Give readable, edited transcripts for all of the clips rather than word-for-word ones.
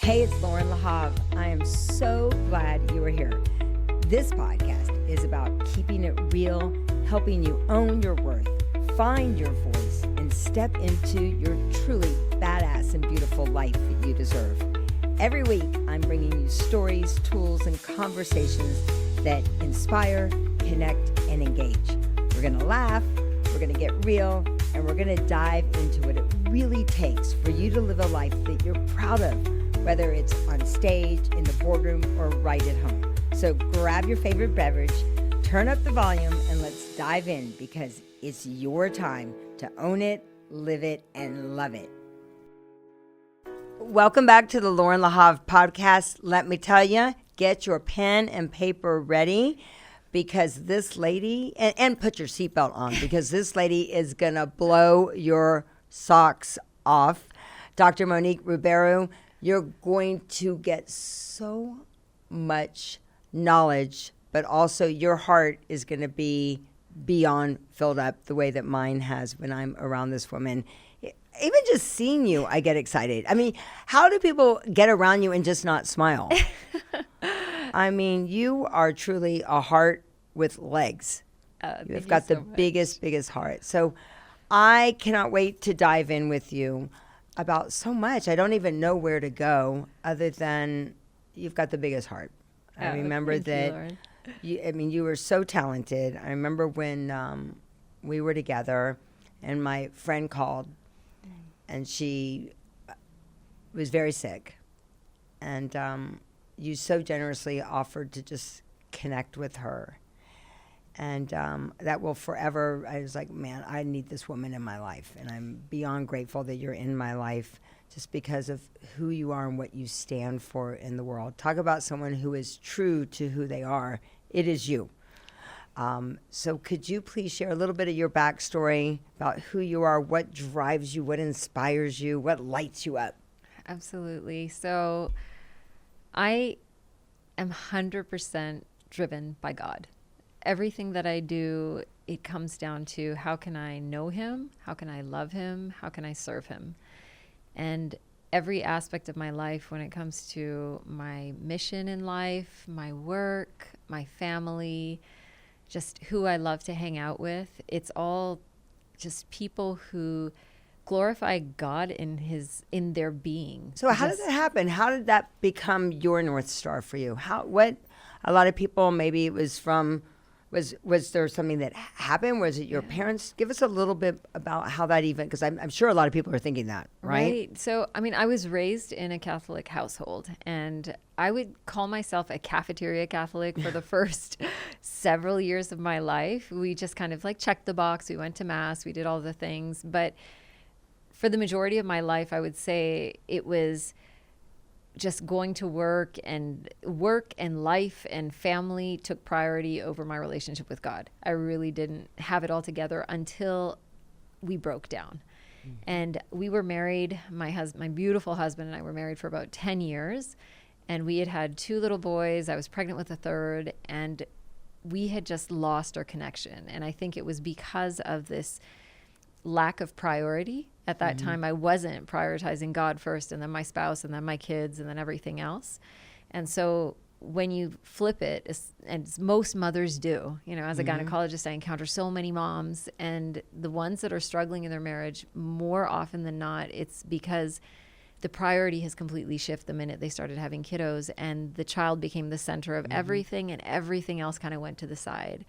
Hey, it's Loren Lahav. I am so glad you are here. This podcast is about keeping it real, helping you own your worth, find your voice, and step into your truly badass and beautiful life that you deserve. Every week, I'm bringing you stories, tools, and conversations that inspire, connect, and engage. We're going to laugh, we're going to get real, and we're going to dive into what it really takes for you to live a life that you're proud of, whether it's on stage, in the boardroom, or right at home. So grab your favorite beverage, turn up the volume, and let's dive in because it's your time to own it, live it, and love it. Welcome back to the Loren Lahav Podcast. Let me tell you, get your pen and paper ready because this lady, and put your seatbelt on because this lady is going to blow your socks off. Dr. Monique Ruberu, you're going to get so much knowledge, but also your heart is going to be beyond filled up the way that mine has when I'm around this woman. Even just seeing you, I get excited. I mean, how do people get around you and just not smile? I mean, you are truly a heart with legs. You've got the biggest heart. So I cannot wait to dive in with you about so much. I don't even know where to go other than you've got the biggest heart. I remember that you were so talented. I remember when we were together and my friend called and she was very sick. And you so generously offered to just connect with her. And that will forever, I was like, man, I need this woman in my life. And I'm beyond grateful that you're in my life just because of who you are and what you stand for in the world. Talk about someone who is true to who they are. It is you. So could you please share a little bit of your backstory about who you are, what drives you, what inspires you, what lights you up? Absolutely. So I am 100% driven by God. Everything that I do, it comes down to how can I know him? How can I love him? How can I serve him? And every aspect of my life, when it comes to my mission in life, my work, my family, just who I love to hang out with, it's all just people who glorify God in their being. So how did that happen? How did that become your North Star for you? A lot of people, maybe it was from, was there something that happened? Was it your parents? Give us a little bit about how that even, because I'm sure a lot of people are thinking that, right? So, I mean, I was raised in a Catholic household, and I would call myself a cafeteria Catholic for the first several years of my life. We just kind of like checked the box. We went to Mass. We did all the things. But for the majority of my life, I would say it was just going to work and life and family took priority over my relationship with God. I really didn't have it all together until we broke down. Mm-hmm. And we were married, my beautiful husband and I were married for about 10 years. And we had 2 little boys. I was pregnant with a third, and we had just lost our connection. And I think it was because of this lack of priority. At that time, I wasn't prioritizing God first, and then my spouse, and then my kids, and then everything else. And so when you flip it, as most mothers do, as a gynecologist, I encounter so many moms, and the ones that are struggling in their marriage, more often than not, it's because the priority has completely shifted the minute they started having kiddos, and the child became the center of everything, and everything else kind of went to the side.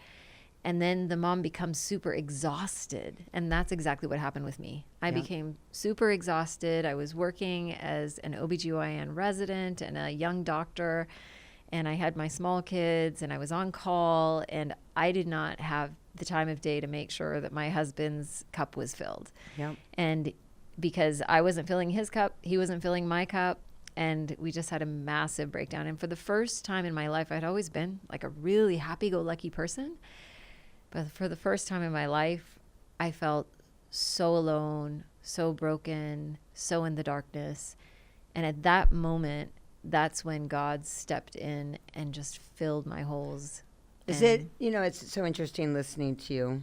And then the mom becomes super exhausted. And that's exactly what happened with me. I became super exhausted. I was working as an OBGYN resident and a young doctor. And I had my small kids and I was on call. And I did not have the time of day to make sure that my husband's cup was filled. Yep. And because I wasn't filling his cup, he wasn't filling my cup. And we just had a massive breakdown. And for the first time in my life, I'd always been like a really happy-go-lucky person. But for the first time in my life, I felt so alone, so broken, so in the darkness. And at that moment, that's when God stepped in and just filled my holes. It's so interesting listening to you.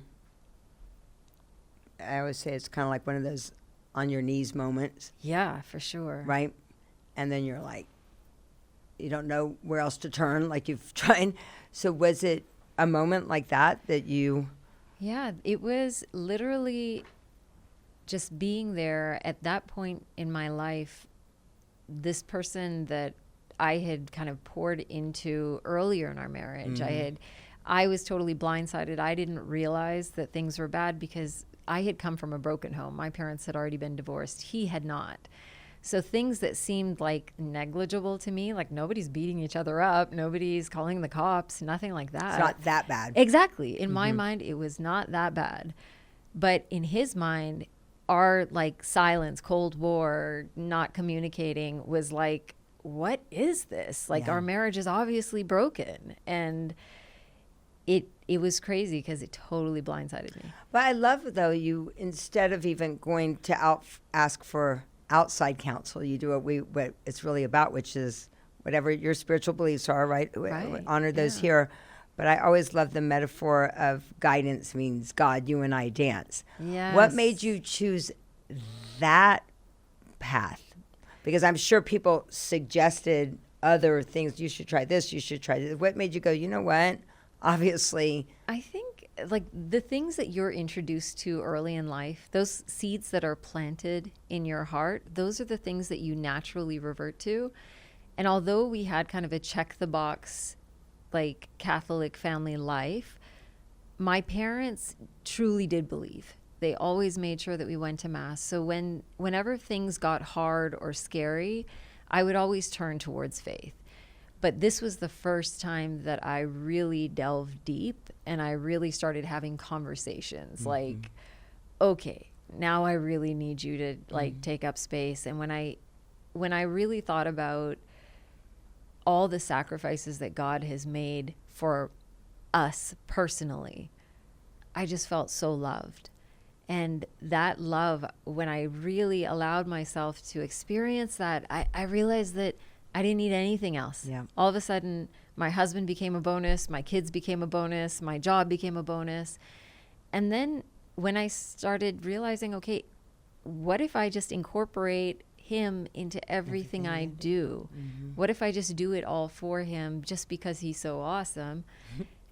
I always say it's kind of like one of those on your knees moments. Yeah, for sure. Right? and then you're like, you don't know where else to turn, like you've tried. So was it a moment like that you... Yeah, it was literally just being there at that point in my life. This person that I had kind of poured into earlier in our marriage, I was totally blindsided. I didn't realize that things were bad because I had come from a broken home. My parents had already been divorced. He had not. So things that seemed like negligible to me, like nobody's beating each other up, nobody's calling the cops, nothing like that. It's not that bad. Exactly. In my mind, it was not that bad. But in his mind, our like silence, Cold War, not communicating was like, what is this? Like our marriage is obviously broken. And it was crazy because it totally blindsided me. But I love, though, you, instead of even going to ask for outside counsel, you do what it's really about, which is whatever your spiritual beliefs are, right? Honor those here. But I always love the metaphor of guidance means God, you and I dance. Yes. What made you choose that path? Because I'm sure people suggested other things. You should try this, you should try this. What made you go, you know what? Obviously. I think like the things that you're introduced to early in life, those seeds that are planted in your heart, those are the things that you naturally revert to. And although we had kind of a check the box, like Catholic family life, my parents truly did believe. They always made sure that we went to mass. So whenever things got hard or scary, I would always turn towards faith. But this was the first time that I really delved deep and I really started having conversations like, okay, now I really need you to like take up space. And when I really thought about all the sacrifices that God has made for us personally, I just felt so loved. And that love, when I really allowed myself to experience that, I realized that I didn't need anything else. Yeah. All of a sudden, my husband became a bonus, my kids became a bonus, my job became a bonus. And then when I started realizing, okay, what if I just incorporate him into everything I do? What if I just do it all for him just because he's so awesome?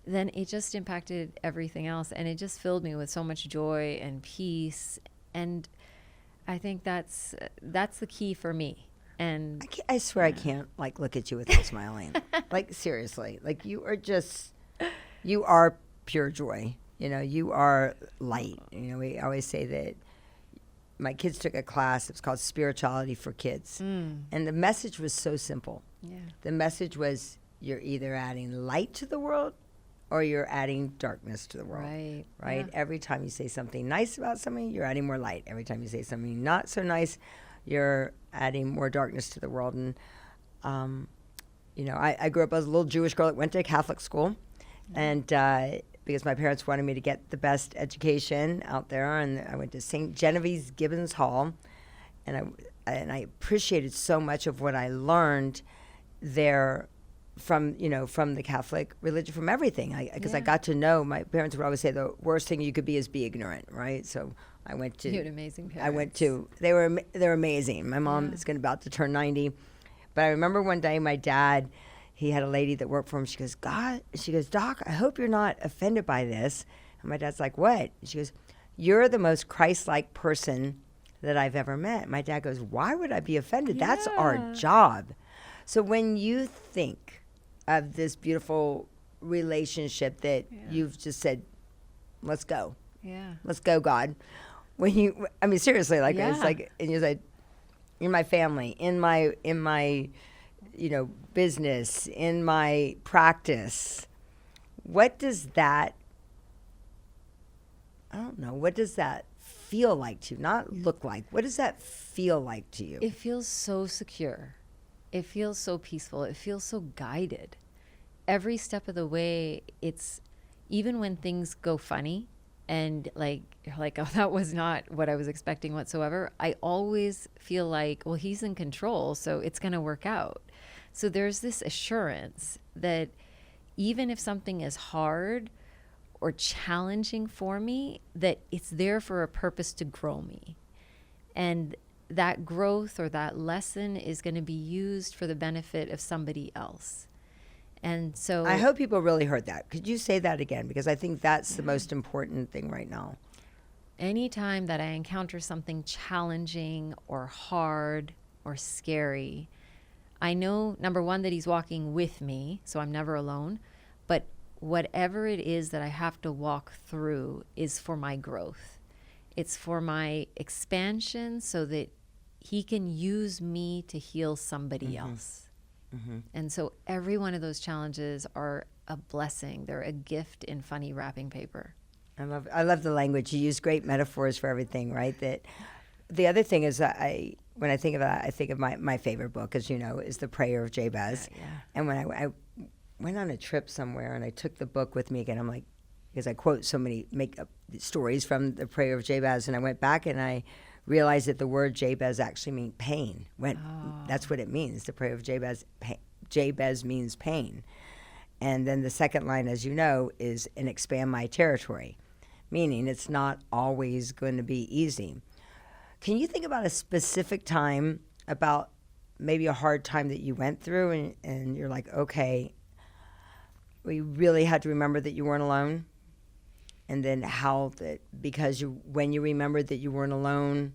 Then it just impacted everything else. And it just filled me with so much joy and peace. And I think that's the key for me. And I swear I can't like look at you without smiling. Like seriously, like you are pure joy. You know, you are light. You know, we always say that. My kids took a class. It was called Spirituality for Kids, and the message was so simple. Yeah. The message was you're either adding light to the world, or you're adding darkness to the world. Right. Right. Yeah. Every time you say something nice about something, you're adding more light. Every time you say something not so nice, you're adding more darkness to the world. And, you know, I grew up as a little Jewish girl that went to a Catholic school. And because my parents wanted me to get the best education out there. And I went to St. Genevieve's Gibbons Hall. And I appreciated so much of what I learned there from the Catholic religion, from everything. Because I got to know, my parents would always say the worst thing you could be is be ignorant, right? So I went to. You had amazing parents. I went to. They're amazing. My mom is about to turn 90, but I remember one day my dad, he had a lady that worked for him. She goes, Doc, I hope you're not offended by this. And my dad's like, what? She goes, you're the most Christ-like person that I've ever met. My dad goes, why would I be offended? Yeah. That's our job. So when you think of this beautiful relationship that you've just said, let's go. Yeah. Let's go, God. Seriously, like it's like, and you're like, in my family, in my, business, in my practice, what does that feel like to you? Not look like. What does that feel like to you? It feels so secure. It feels so peaceful. It feels so guided. Every step of the way, it's, even when things go funny, and you're like, oh, that was not what I was expecting whatsoever, I always feel like, well, he's in control, so it's going to work out. So there's this assurance that even if something is hard or challenging for me, that it's there for a purpose to grow me. And that growth or that lesson is going to be used for the benefit of somebody else. And so I hope people really heard that. Could you say that again? Because I think that's the most important thing right now. anytime that I encounter something challenging or hard or scary, I know, number one, that he's walking with me, so I'm never alone. But whatever it is that I have to walk through is for my growth. It's for my expansion so that he can use me to heal somebody else. Mm-hmm. And so every one of those challenges are a blessing. They're a gift in funny wrapping paper. I love the language. You use great metaphors for everything, right? That the other thing is that when I think of that, I think of my favorite book, as you know, is The Prayer of Jabez. Yeah. And when I went on a trip somewhere and I took the book with me again, I'm like, because I quote so many make-up stories from The Prayer of Jabez, and I went back and I realized that the word Jabez actually means pain. That's what it means. The Prayer of Jabez, Jabez means pain. And then the second line, as you know, is and expand my territory, meaning it's not always going to be easy. Can you think about a specific time, about maybe a hard time that you went through, and you're like, okay, we really had to remember that you weren't alone? And then how that, because when you remembered that you weren't alone,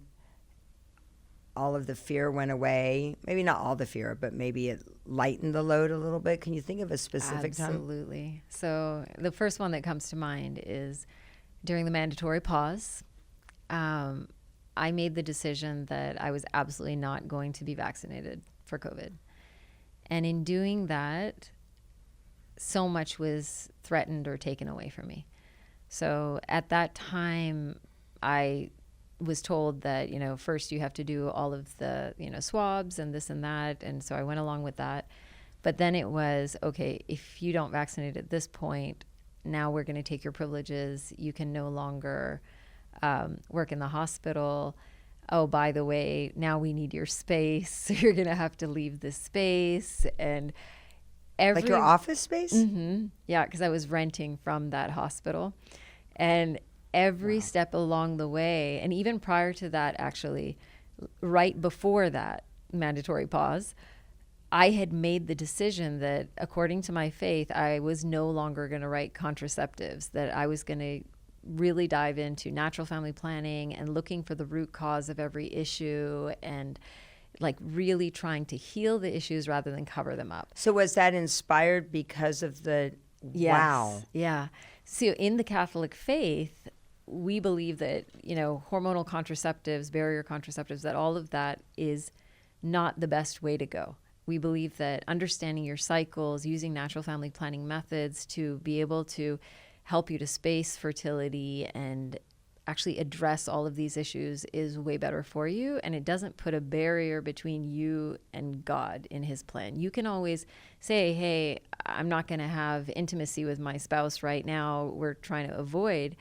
all of the fear went away. Maybe not all the fear, but maybe it lightened the load a little bit. Can you think of a specific time? Absolutely. So the first one that comes to mind is during the mandatory pause. I made the decision that I was absolutely not going to be vaccinated for COVID. And in doing that, so much was threatened or taken away from me. So at that time, I was told that, first you have to do all of the, swabs and this and that. And so I went along with that. But then it was, okay, if you don't vaccinate at this point, now we're going to take your privileges. You can no longer work in the hospital. Oh, by the way, now we need your space. So you're going to have to leave the space. And like your office space? Mm-hmm. Yeah, because I was renting from that hospital. And every step along the way, and even prior to that, actually, right before that mandatory pause, I had made the decision that according to my faith, I was no longer going to write contraceptives, that I was going to really dive into natural family planning and looking for the root cause of every issue and like really trying to heal the issues rather than cover them up. So was that inspired because of the Yes. Wow. Yeah. So in the Catholic faith, we believe that, hormonal contraceptives, barrier contraceptives, that all of that is not the best way to go. We believe that understanding your cycles, using natural family planning methods to be able to help you to space fertility and actually address all of these issues is way better for you. And it doesn't put a barrier between you and God in his plan. You can always say, hey, I'm not going to have intimacy with my spouse right now. We're trying to avoid.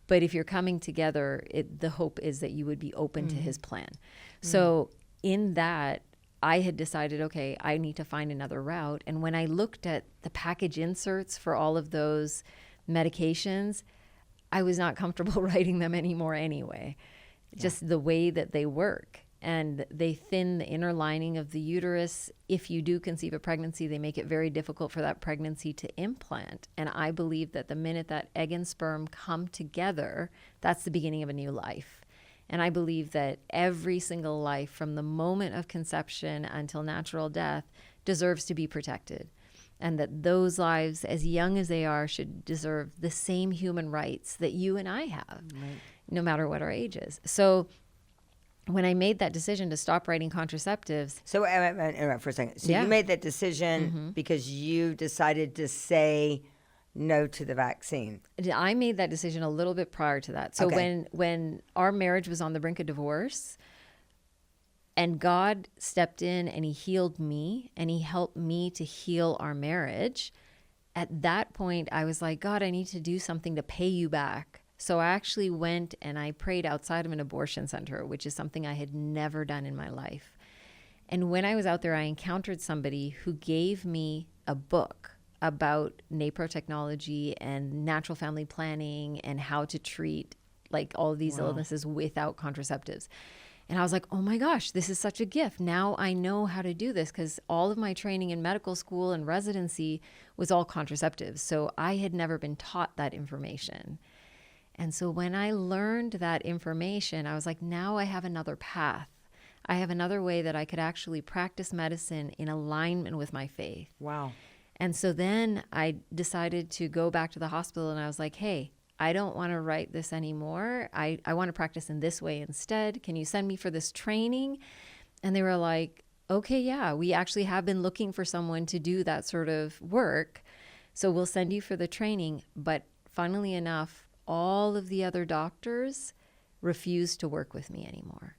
But if you're coming together, the hope is that you would be open to his plan. So in that, I had decided, okay, I need to find another route. And when I looked at the package inserts for all of those medications, I was not comfortable writing them anymore anyway. Just the way that they work. And they thin the inner lining of the uterus. If you do conceive a pregnancy, they make it very difficult for that pregnancy to implant. And I believe that the minute that egg and sperm come together, that's the beginning of a new life. And I believe that every single life from the moment of conception until natural death deserves to be protected. And that those lives, as young as they are, should deserve the same human rights that you and I have, no matter what our age is. So when I made that decision to stop writing contraceptives. So interrupt for a second. So you made that decision because you decided to say no to the vaccine. I made that decision a little bit prior to that. So when our marriage was on the brink of divorce, and God stepped in and he healed me and he helped me to heal our marriage. At that point, I was like, God, I need to do something to pay you back. So I actually went and I prayed outside of an abortion center, which is something I had never done in my life. And when I was out there, I encountered somebody who gave me a book about NAPRO technology and natural family planning and how to treat like all of these illnesses without contraceptives. And I was like, oh my gosh, this is such a gift. Now I know how to do this, because all of my training in medical school and residency was all contraceptives. So I had never been taught that information. And so when I learned that information, I was like, now I have another path. I have another way that I could actually practice medicine in alignment with my faith. Wow. And so then I decided to go back to the hospital, and I was like, hey, I don't want to write this anymore. I want to practice in this way instead. Can you send me for this training? And they were like, okay, yeah, we actually have been looking for someone to do that sort of work. So we'll send you for the training. But funnily enough, all of the other doctors refused to work with me anymore.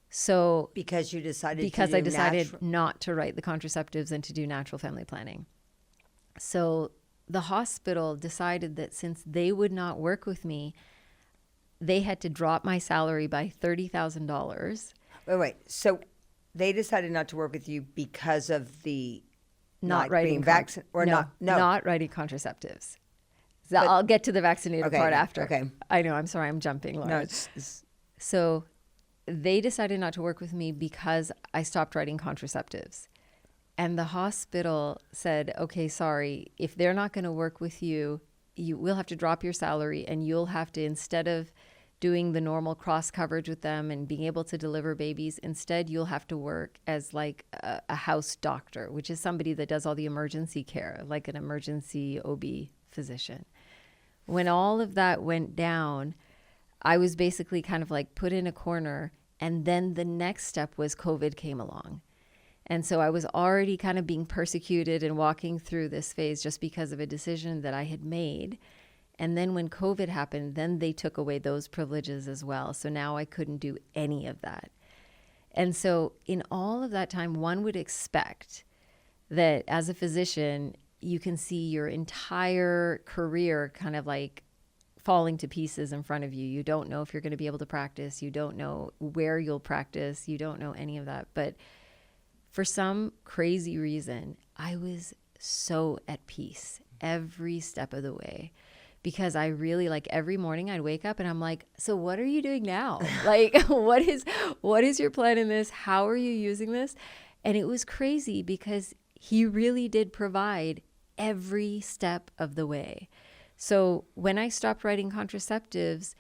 So Because you decided because to I do decided not to write the contraceptives and to do natural family planning. So the hospital decided that since they would not work with me, they had to drop my salary by $30,000. Wait. So they decided not to work with you because of the Not writing vaccine or no, not? not writing contraceptives. So I'll get to the vaccinated Okay, part yeah, after. okay. I know. I'm sorry. I'm jumping, Lauren. No, it's So they decided not to work with me because I stopped writing contraceptives. And the hospital said, okay, sorry, if they're not going to work with you, you will have to drop your salary, and you'll have to, instead of doing the normal cross coverage with them and being able to deliver babies, instead you'll have to work as like a house doctor, which is somebody that does all the emergency care, like an emergency OB physician. When all of that went down, I was basically kind of like put in a corner. And then the next step was COVID came along. And so I was already kind of being persecuted and walking through this phase just because of a decision that I had made. And then when COVID happened, then they took away those privileges as well. So now I couldn't do any of that. And so in all of that time, one would expect that as a physician, you can see your entire career kind of like falling to pieces in front of you. You don't know if you're going to be able to practice. You don't know where you'll practice. You don't know any of that. But for some crazy reason, I was so at peace every step of the way, because I really, like, every morning I'd wake up and I'm like, so what are you doing now? Like, what is your plan in this? How are you using this? And it was crazy because he really did provide every step of the way. So when I stopped writing contraceptives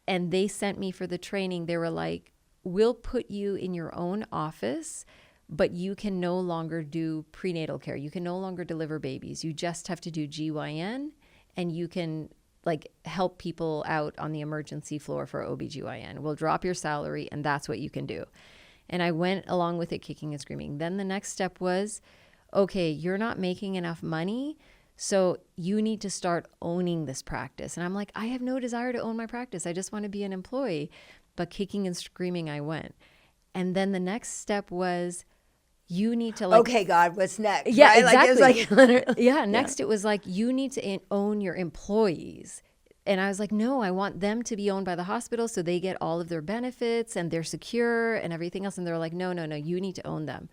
and they sent me for the training, they were like, we'll put you in your own office, but you can no longer do prenatal care. You can no longer deliver babies. You just have to do GYN, and you can like help people out on the emergency floor for OBGYN. We'll drop your salary, and that's what you can do. And I went along with it kicking and screaming. Then the next step was, okay, you're not making enough money, so you need to start owning this practice. And I'm like, I have no desire to own my practice. I just want to be an employee. But kicking and screaming, I went. And then the next step was, you need to like... Okay, God, what's next? Yeah, right? exactly. Like, it was like literally, yeah, next it was like, you need to own your employees. And I was like, no, I want them to be owned by the hospital so they get all of their benefits and they're secure and everything else. And they're like, no, you need to own them.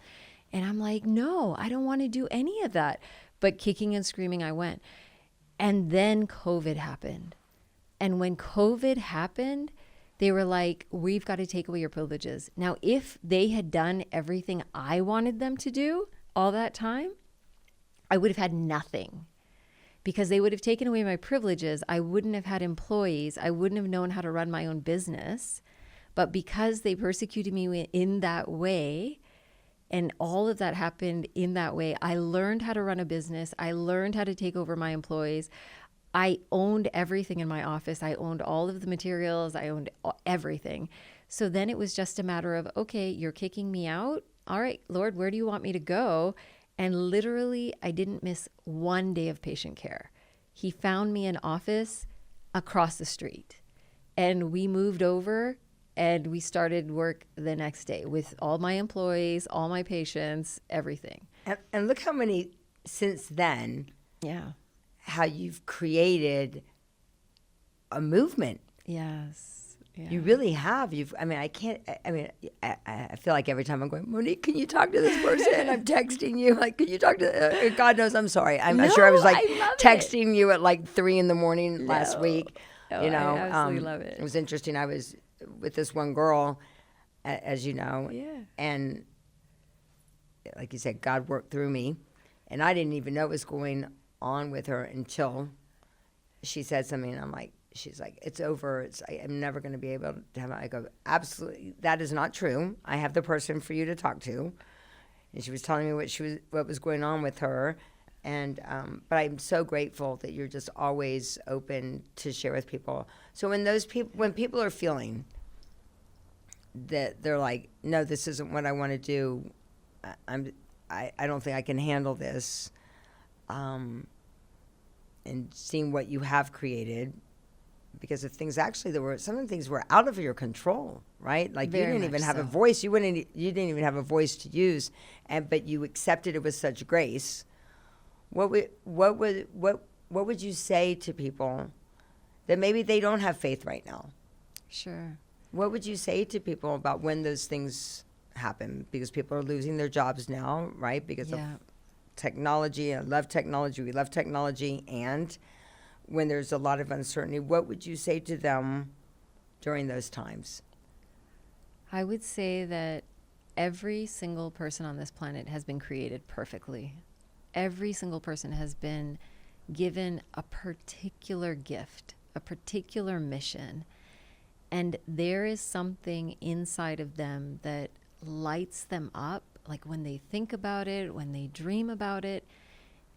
And I'm like, no, I don't want to do any of that. But kicking and screaming, I went. And then COVID happened. And when COVID happened, they were like, we've got to take away your privileges. Now, if they had done everything I wanted them to do all that time, I would have had nothing, because they would have taken away my privileges. I wouldn't have had employees. I wouldn't have known how to run my own business. But because they persecuted me in that way, and all of that happened in that way, I learned how to run a business. I learned how to take over my employees. I owned everything in my office. I owned all of the materials. I owned everything. So then it was just a matter of, okay, you're kicking me out. All right, Lord, where do you want me to go? And literally, I didn't miss one day of patient care. He found me an office across the street, and we moved over and we started work the next day with all my employees, all my patients, everything. and look how many since then. Yeah. How you've created a movement. Yes. Yeah. You really have. I feel like every time I'm going, Monique, can you talk to this person? I'm texting you. Like, can you talk to, God knows I'm sorry. I'm sure I was like texting you at like 3 a.m. last week. No, you know, I absolutely love it. It was interesting. I was with this one girl as you know. Yeah. And like you said, God worked through me. And I didn't even know what was going on with her until she said something. And I'm like, she's like, it's over. I'm never going to be able to have it. I go, absolutely, that is not true. I have the person for you to talk to. And she was telling me what was going on with her. And but I'm so grateful that you're just always open to share with people. So when people are feeling that they're like, no, this isn't what I want to do. I don't think I can handle this. And seeing what you have created, because of things actually some of the things were out of your control, right? Like Very you didn't even much have a so. voice. You didn't even have a voice to use, but you accepted it with such grace. What would you say to people that maybe they don't have faith right now? Sure. What would you say to people about when those things happen? Because people are losing their jobs now, right? Because of technology. I love technology. We love technology. And when there's a lot of uncertainty, what would you say to them during those times? I would say that every single person on this planet has been created perfectly. Every single person has been given a particular gift, a particular mission. And there is something inside of them that lights them up, like when they think about it, when they dream about it.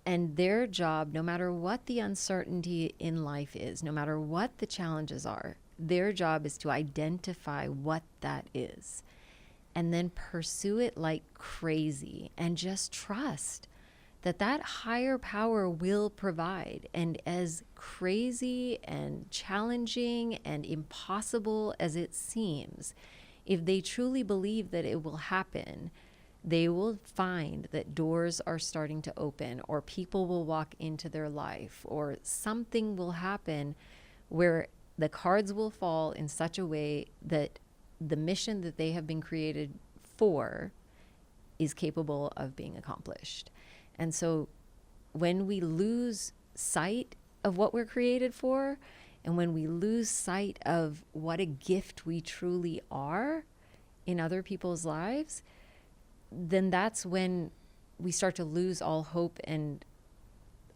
And their job, no matter what the uncertainty in life is, no matter what the challenges are, their job is to identify what that is and then pursue it like crazy and just trust that higher power will provide. And as crazy and challenging and impossible as it seems, if they truly believe that it will happen, they will find that doors are starting to open, or people will walk into their life, or something will happen where the cards will fall in such a way that the mission that they have been created for is capable of being accomplished. And so when we lose sight of what we're created for, and when we lose sight of what a gift we truly are in other people's lives, then that's when we start to lose all hope, and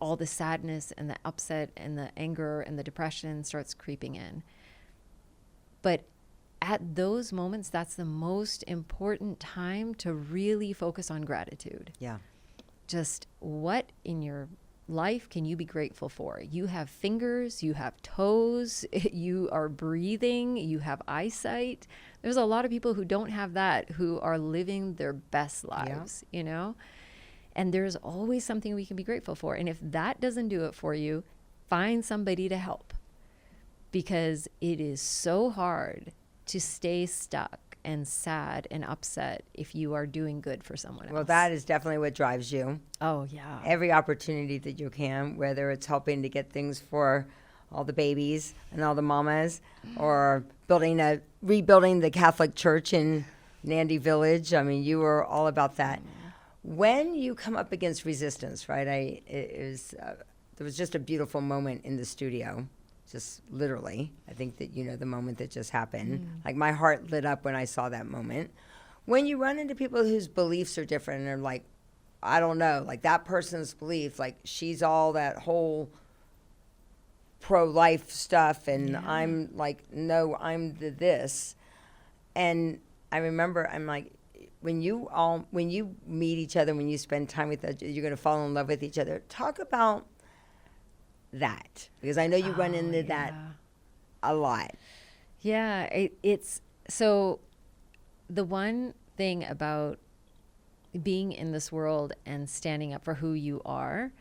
all the sadness and the upset and the anger and the depression starts creeping in. But at those moments, that's the most important time to really focus on gratitude. Yeah. Just what in your life can you be grateful for? You have fingers, you have toes, you are breathing, you have eyesight. There's a lot of people who don't have that, who are living their best lives, you know? And there's always something we can be grateful for. And if that doesn't do it for you, find somebody to help, because it is so hard to stay stuck and sad and upset if you are doing good for someone else. Well, that is definitely what drives you. Oh, yeah. Every opportunity that you can, whether it's helping to get things for all the babies and all the mamas, or rebuilding the Catholic Church in Nandi Village. I mean, you were all about that. When you come up against resistance, right? There was just a beautiful moment in the studio. Just literally, I think that you know the moment that just happened. Like my heart lit up when I saw that moment. When you run into people whose beliefs are different and they're like, I don't know, like that person's belief, like she's all that whole pro-life stuff, and I'm like, no, I'm this. And I remember, I'm like, when you meet each other, when you spend time with each other, you're going to fall in love with each other. Talk about that, because I know you run into that a lot. Yeah, it's so the one thing about being in this world and standing up for who you are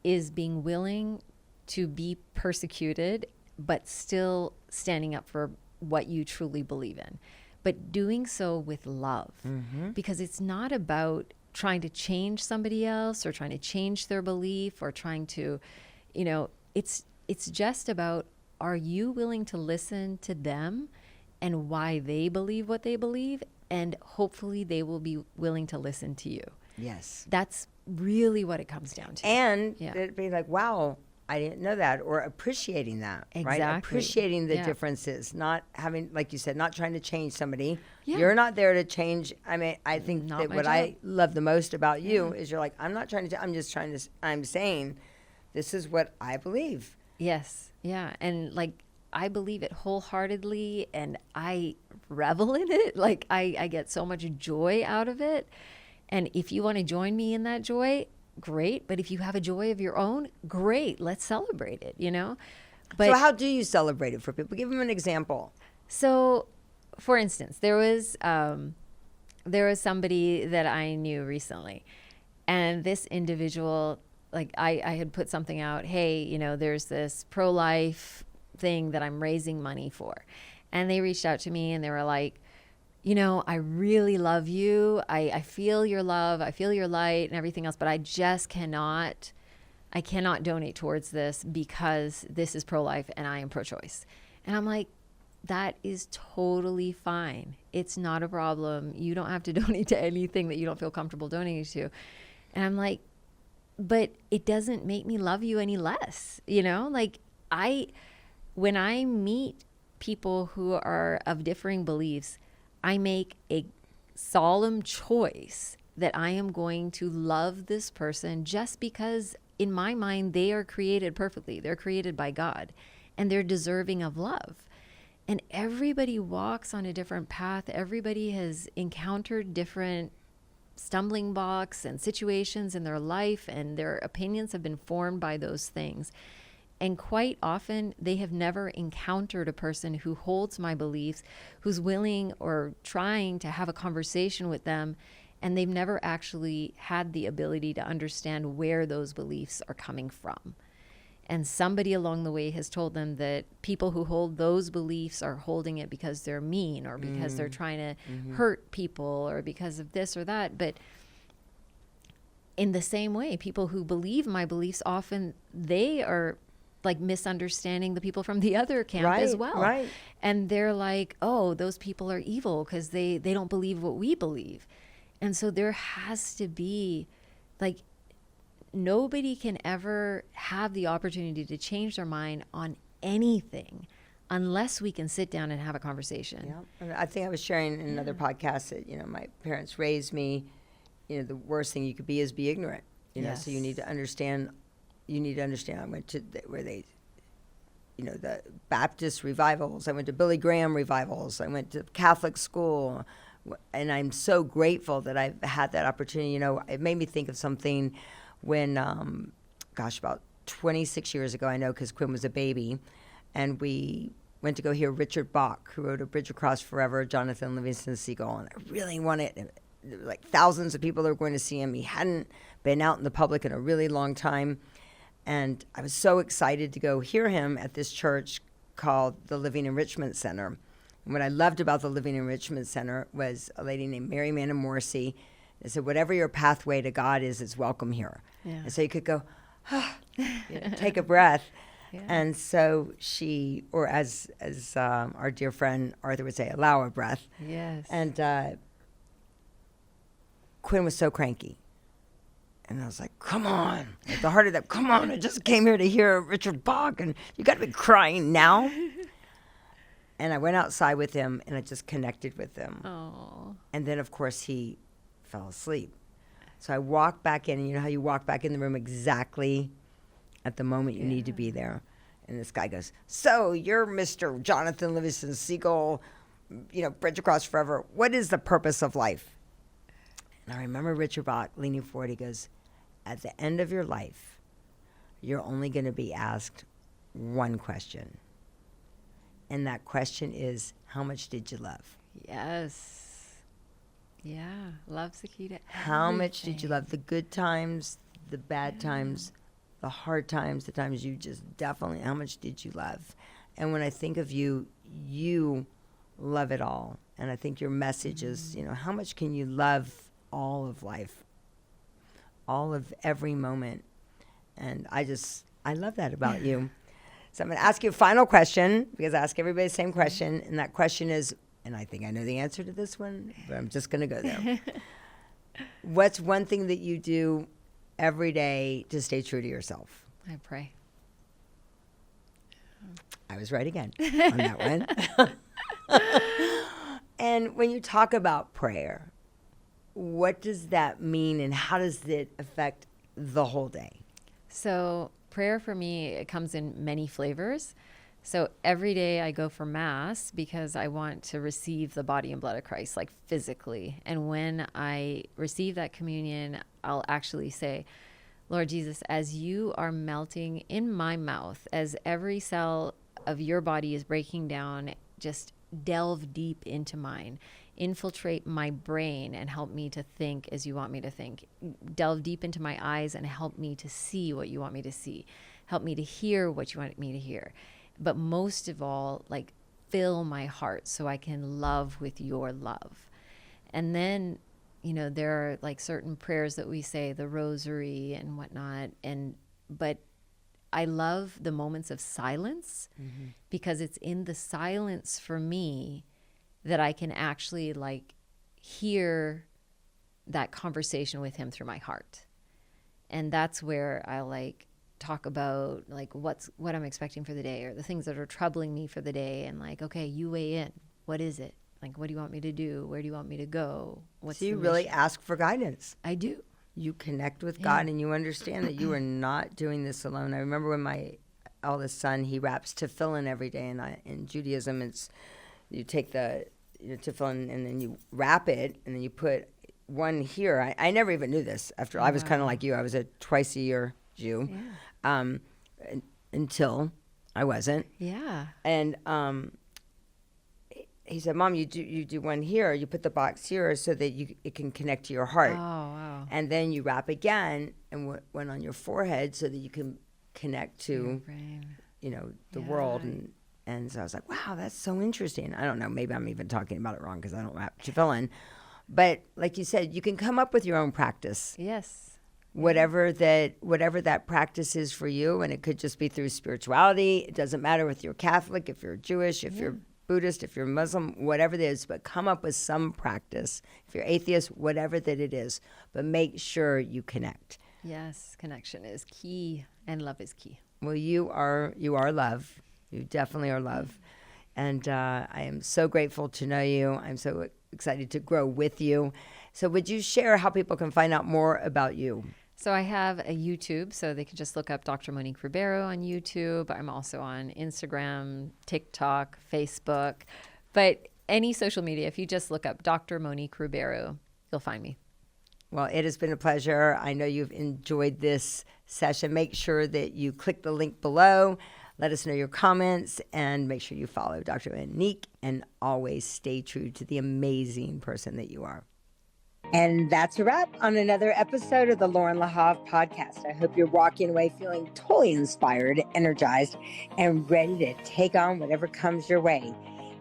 is being willing to be persecuted, but still standing up for what you truly believe in, but doing so with love, because it's not about trying to change somebody else or trying to change their belief or trying to, you know, it's just about, are you willing to listen to them and why they believe what they believe, and hopefully they will be willing to listen to you. Yes. That's really what it comes down to. And it'd be like, wow, I didn't know that, or appreciating that, right? Exactly. Appreciating the Yeah. differences, not having, like you said, not trying to change somebody. Yeah. You're not there to change. I mean, I think Not that my what job. I love the most about you is you're like, I'm not trying to, I'm saying this is what I believe. Yes. Yeah. And like, I believe it wholeheartedly and I revel in it. Like, I get so much joy out of it. And if you want to join me in that joy, great. But if you have a joy of your own, great. Let's celebrate it, you know? But So how do you celebrate it for people? Give them an example. So, for instance, there was somebody that I knew recently, and this individual, like I had put something out, hey, you know, there's this pro-life thing that I'm raising money for, and they reached out to me and they were like, you know, I really love you. I feel your love. I feel your light and everything else, but I just cannot donate towards this because this is pro-life and I am pro-choice. And I'm like, that is totally fine. It's not a problem. You don't have to donate to anything that you don't feel comfortable donating to. And I'm like, but it doesn't make me love you any less. You know, like when I meet people who are of differing beliefs, I make a solemn choice that I am going to love this person just because in my mind, they are created perfectly. They're created by God and they're deserving of love. And everybody walks on a different path. Everybody has encountered different stumbling blocks and situations in their life, and their opinions have been formed by those things. And quite often, they have never encountered a person who holds my beliefs, who's willing or trying to have a conversation with them, and they've never actually had the ability to understand where those beliefs are coming from. And somebody along the way has told them that people who hold those beliefs are holding it because they're mean or because they're trying to hurt people or because of this or that. But in the same way, people who believe my beliefs, often they are like misunderstanding the people from the other camp as well. Right. And they're like, oh, those people are evil because they don't believe what we believe. And so there has to be, like, nobody can ever have the opportunity to change their mind on anything unless we can sit down and have a conversation. Yeah. And I think I was sharing in another podcast that, you know, my parents raised me, you know, the worst thing you could be is be ignorant, you know, so you need to understand, I went to where they, you know, the Baptist revivals, I went to Billy Graham revivals, I went to Catholic school, and I'm so grateful that I've had that opportunity. You know, it made me think of something when, about 26 years ago, I know, because Quinn was a baby, and we went to go hear Richard Bach, who wrote A Bridge Across Forever, Jonathan Livingston Seagull, and I really wanted, like thousands of people that were going to see him. He hadn't been out in the public in a really long time, and I was so excited to go hear him at this church called the Living Enrichment Center. And what I loved about the Living Enrichment Center was a lady named Mary Manna Morrissey. They said, whatever your pathway to God is, it's welcome here. Yeah. And so you could go, take a breath. Yeah. And so she, or as our dear friend Arthur would say, allow a breath. Yes. And Quinn was so cranky. And I was like, come on. At the heart of that, come on. I just came here to hear Richard Bach, and you got to be crying now. And I went outside with him, and I just connected with him. Oh. And then, of course, he fell asleep. So I walked back in, and you know how you walk back in the room exactly at the moment you need to be there. And this guy goes, so you're Mr. Jonathan Livingston Seagull, you know, Bridge Across Forever. What is the purpose of life? And I remember Richard Bach leaning forward. He goes, at the end of your life, you're only going to be asked one question. And that question is, how much did you love? Yes. Yeah. Love's the key to everything. How much did you love? The good times, the bad times, the hard times, the times you just definitely, how much did you love? And when I think of you, you love it all. And I think your message is, you know, how much can you love all of life, all of every moment? And I love that about you. So I'm going to ask you a final question, because I ask everybody the same question. And that question is, and I think I know the answer to this one, but I'm just going to go there. What's one thing that you do every day to stay true to yourself? I pray. I was right again on that one. And when you talk about prayer, what does that mean and how does it affect the whole day? So prayer for me, it comes in many flavors. So every day I go for Mass because I want to receive the body and blood of Christ, like physically. And when I receive that communion, I'll actually say, Lord Jesus, as you are melting in my mouth, as every cell of your body is breaking down, just delve deep into mine. Infiltrate my brain and help me to think as you want me to think. Delve deep into my eyes and help me to see what you want me to see. Help me to hear what you want me to hear. But most of all, like, fill my heart so I can love with your love. And then, you know, there are like certain prayers that we say, the rosary and whatnot. But I love the moments of silence because it's in the silence for me that I can actually like hear that conversation with him through my heart. And that's where I like talk about like what I'm expecting for the day or the things that are troubling me for the day, and like, okay, you weigh in. What is it? Like, what do you want me to do? Where do you want me to go? So you really ask for guidance. I do. You connect with God and you understand that you are not doing this alone. I remember when my eldest son, he wraps tefillin every day, and in Judaism, it's you take the tefillin and then you wrap it and then you put one here. I never even knew this. After I was kind of like you. I was a twice a year Jew. Yeah. Until I wasn't. Yeah. And he said, Mom, you do one here. You put the box here so that it can connect to your heart. Oh, wow. And then you wrap again and one on your forehead so that you can connect to, the world. And so I was like, wow, that's so interesting. I don't know. Maybe I'm even talking about it wrong because I don't wrap tefillin. But like you said, you can come up with your own practice. Yes. Whatever that practice is for you, and it could just be through spirituality. It doesn't matter if you're Catholic, if you're Jewish, if you're Buddhist, if you're Muslim, whatever it is, but come up with some practice. If you're atheist, whatever that it is, but make sure you connect. Yes, connection is key, and love is key. Well, you are love. You definitely are love. And I am so grateful to know you. I'm so excited to grow with you. So would you share how people can find out more about you? So I have a YouTube, so they can just look up Dr. Monique Ruberu on YouTube. I'm also on Instagram, TikTok, Facebook. But any social media, if you just look up Dr. Monique Ruberu, you'll find me. Well, it has been a pleasure. I know you've enjoyed this session. Make sure that you click the link below. Let us know your comments, and make sure you follow Dr. Monique, and always stay true to the amazing person that you are. And that's a wrap on another episode of the Loren Lahav Podcast. I hope you're walking away feeling totally inspired, energized, and ready to take on whatever comes your way.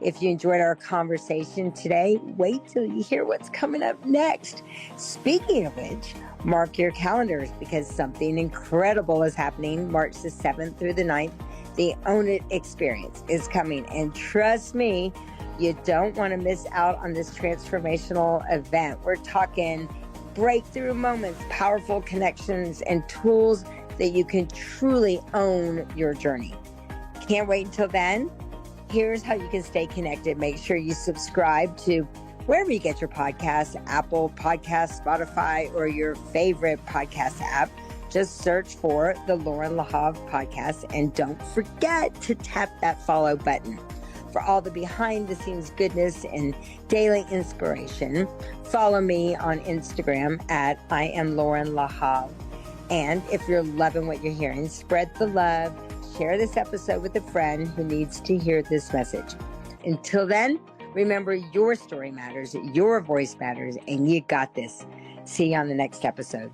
If you enjoyed our conversation today, wait till you hear what's coming up next. Speaking of which, mark your calendars because something incredible is happening March the 7th through the 9th. The Own It experience is coming, and trust me, you don't want to miss out on this transformational event. We're talking breakthrough moments, powerful connections, and tools that you can truly own your journey. Can't wait until then. Here's how you can stay connected. Make sure you subscribe to wherever you get your podcasts, Apple Podcasts, Spotify, or your favorite podcast app. Just search for the Loren Lahav Podcast, and don't forget to tap that follow button. For all the behind-the-scenes goodness and daily inspiration, follow me on Instagram at I am Loren Lahav. And if you're loving what you're hearing, spread the love. Share this episode with a friend who needs to hear this message. Until then, remember your story matters, your voice matters, and you got this. See you on the next episode.